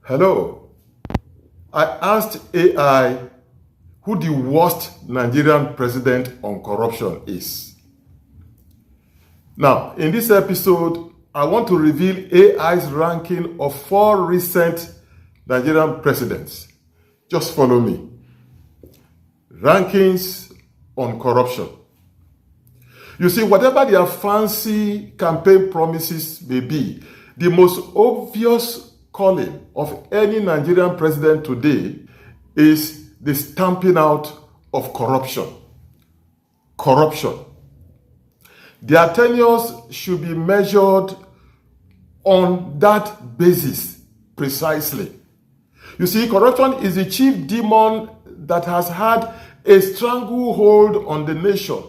Hello. I asked AI who the worst Nigerian president on corruption is. Now, in this episode, I want to reveal AI's ranking of 4 recent Nigerian presidents. Just follow me. Rankings on corruption. You see, whatever their fancy campaign promises may be, the most obvious calling of any Nigerian president today is the stamping out of corruption. Corruption. Their tenures should be measured on that basis precisely. You see, corruption is the chief demon that has had a stranglehold on the nation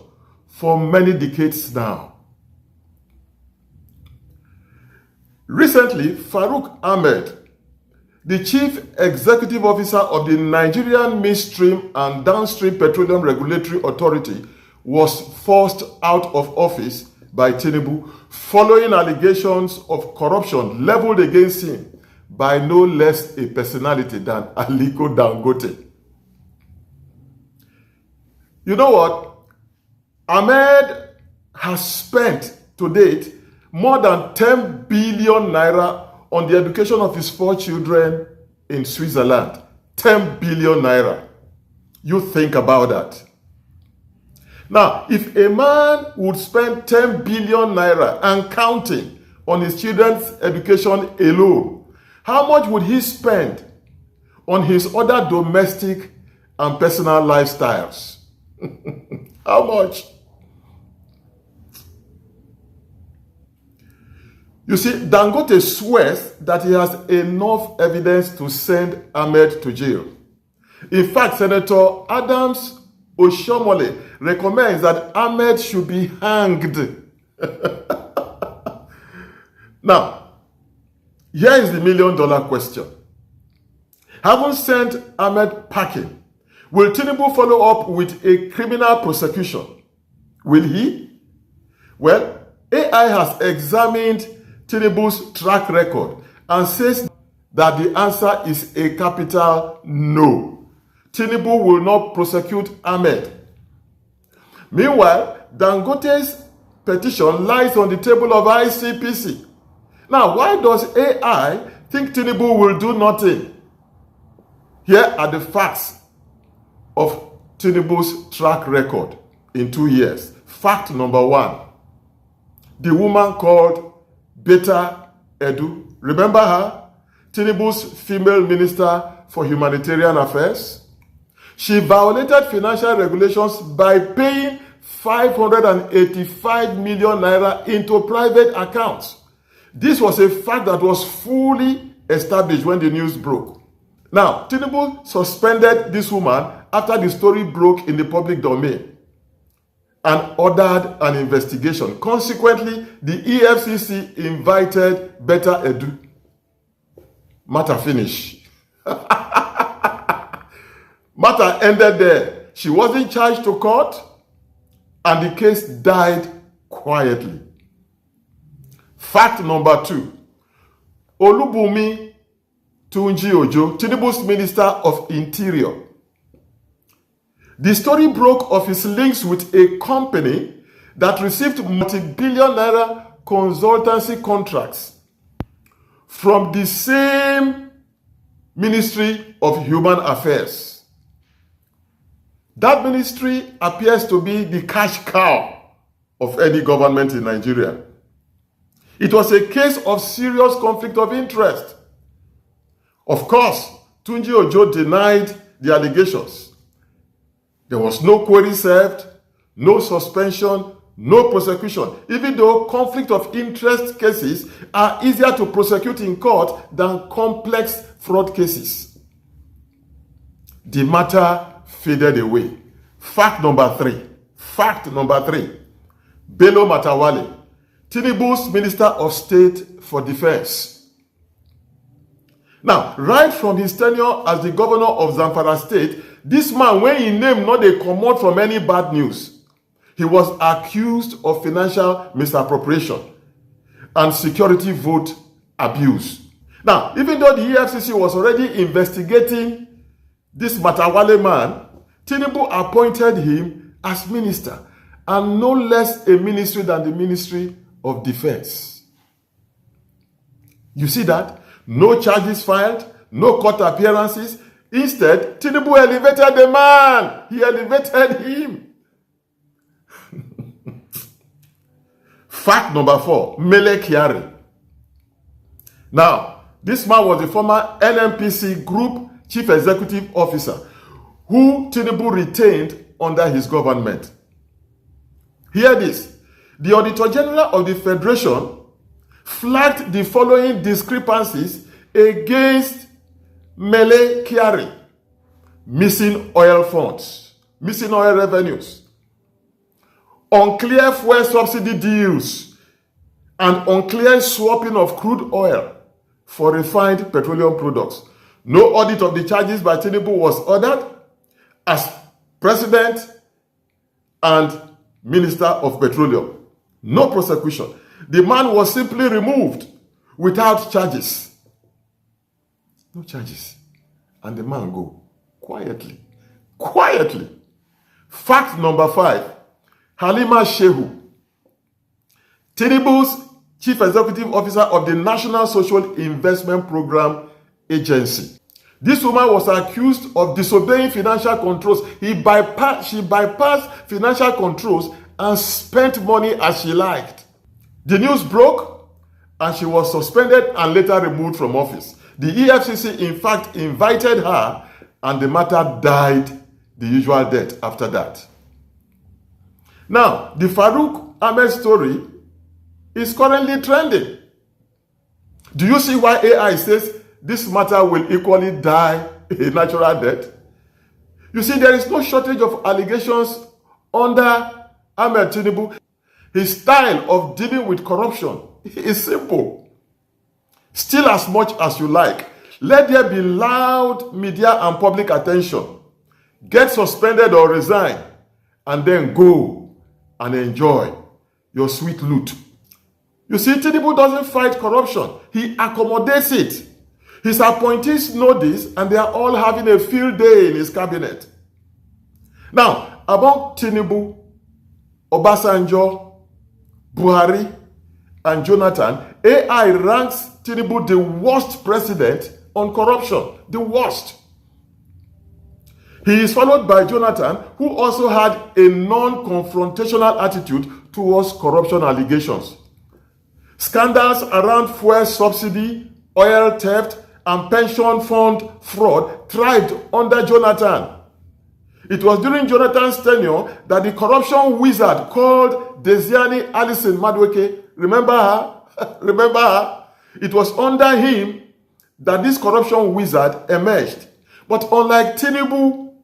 for many decades now. Recently, Farouk Ahmed, the chief executive officer of the Nigerian Midstream and Downstream Petroleum Regulatory Authority, was forced out of office by Tinubu following allegations of corruption leveled against him by no less a personality than Aliko Dangote. You know what? Ahmed has spent to date more than 10 billion naira on the education of his 4 children in Switzerland. 10 billion naira. You think about that. Now, if a man would spend 10 billion naira and counting on his children's education alone, how much would he spend on his other domestic and personal lifestyles? How much? You see, Dangote swears that he has enough evidence to send Ahmed to jail. In fact, Senator Adams Oshomole recommends that Ahmed should be hanged. Now, here is the million-dollar question. Having sent Ahmed packing, will Tinubu follow up with a criminal prosecution? Will he? Well, AI has examined Tinubu's track record and says that the answer is a capital no. Tinubu will not prosecute Ahmed. Meanwhile, Dangote's petition lies on the table of ICPC. Now, why does AI think Tinubu will do nothing? Here are the facts of Tinubu's track record in 2 years. Fact number 1. The woman called Beta Edu, remember her? Tinubu's female minister for humanitarian affairs. She violated financial regulations by paying 585 million naira into private accounts. This was a fact that was fully established when the news broke. Now, Tinubu suspended this woman after the story broke in the public domain and ordered an investigation. Consequently, the EFCC invited Beta Edu. Matter finish. Matter ended there. She wasn't charged to court, and the case died quietly. Fact number 2. Olubunmi Tunji Ojo, Tinubu's Minister of Interior. The story broke of his links with a company that received multi-billion naira consultancy contracts from the same Ministry of Human Affairs. That ministry appears to be the cash cow of any government in Nigeria. It was a case of serious conflict of interest. Of course, Tunji Ojo denied the allegations. There was no query served, no suspension, no prosecution, even though conflict of interest cases are easier to prosecute in court than complex fraud cases. The matter faded away. Fact number 3. Fact number 3. Bello Matawalle, Tinubu's Minister of State for Defense. Now, right from his tenure as the governor of Zamfara State, this man, when he named, not they come out from any bad news. He was accused of financial misappropriation and security vote abuse. Now, even though the EFCC was already investigating this Matawale man, Tinubu appointed him as minister, and no less a ministry than the Ministry of Defense. You see that? No charges filed, no court appearances. Instead, Tinubu elevated the man. He elevated him. Fact number 4, Mele Kyari. Now, this man was the former NMPC Group Chief Executive Officer who Tinubu retained under his government. Hear this. The Auditor General of the Federation flagged the following discrepancies against Mele Kyari: missing oil funds, missing oil revenues, unclear fuel subsidy deals, and unclear swapping of crude oil for refined petroleum products. No audit of the charges by Tinubu was ordered as President and Minister of Petroleum. No prosecution. The man was simply removed without charges. No charges. And the man go quietly. Quietly. Fact number 5. Halima Shehu, Tinubu's Chief Executive Officer of the National Social Investment Program Agency. This woman was accused of disobeying financial controls. She bypassed financial controls and spent money as she liked. The news broke and she was suspended and later removed from office. The EFCC, in fact, invited her and the matter died the usual death after that. Now, the Farouk Ahmed story is currently trending. Do you see why AI says this matter will equally die a natural death? You see, there is no shortage of allegations under Ahmed Tinubu. His style of dealing with corruption is simple. Steal as much as you like. Let there be loud media and public attention. Get suspended or resign, and then go and enjoy your sweet loot. You see, Tinubu doesn't fight corruption. He accommodates it. His appointees know this, and they are all having a field day in his cabinet. Now, about Tinubu, Obasanjo, Buhari, and Jonathan, AI ranks Tinubu the worst president on corruption. The worst. He is followed by Jonathan, who also had a non-confrontational attitude towards corruption allegations. Scandals around fuel subsidy, oil theft, and pension fund fraud thrived under Jonathan. It was during Jonathan's tenure that the corruption wizard called Desiani Alison Madueke, remember her? Remember her? It was under him that this corruption wizard emerged. But unlike Tinubu,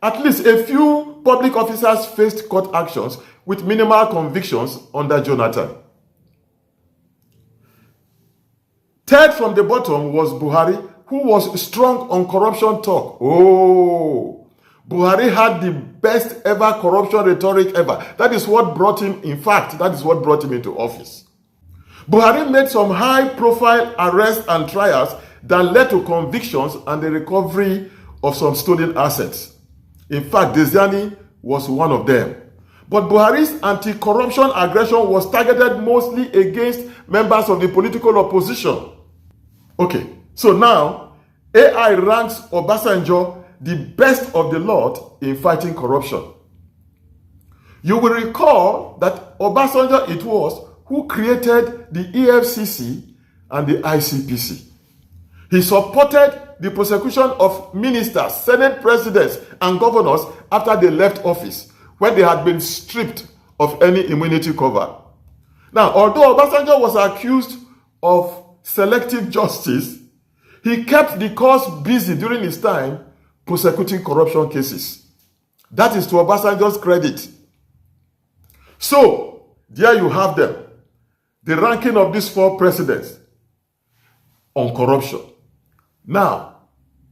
at least a few public officers faced court actions with minimal convictions under Jonathan. Third from the bottom was Buhari, who was strong on corruption talk. Oh, Buhari had the best ever corruption rhetoric ever. That is what brought him, in fact, that is what brought him into office. Buhari made some high-profile arrests and trials that led to convictions and the recovery of some stolen assets. In fact, Desiani was one of them. But Buhari's anti-corruption aggression was targeted mostly against members of the political opposition. Okay, so now AI ranks Obasanjo the best of the lot in fighting corruption. You will recall that Obasanjo it was who created the EFCC and the ICPC. He supported the prosecution of ministers, Senate presidents, and governors after they left office, when they had been stripped of any immunity cover. Now, although Obasanjo was accused of selective justice, he kept the courts busy during his time prosecuting corruption cases. That is to Obasanjo's credit. So, there you have them. The ranking of these 4 presidents on corruption. Now,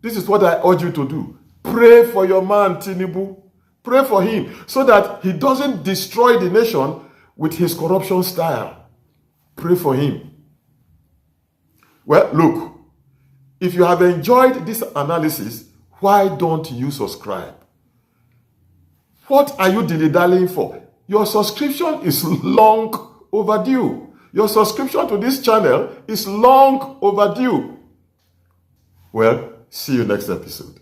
this is what I urge you to do. Pray for your man, Tinubu. Pray for him so that he doesn't destroy the nation with his corruption style. Pray for him. Well, look, If you have enjoyed this analysis, why don't you subscribe? What are you dilly-dallying for? Your subscription is long overdue. Your subscription to this channel is long overdue. Well, see you next episode.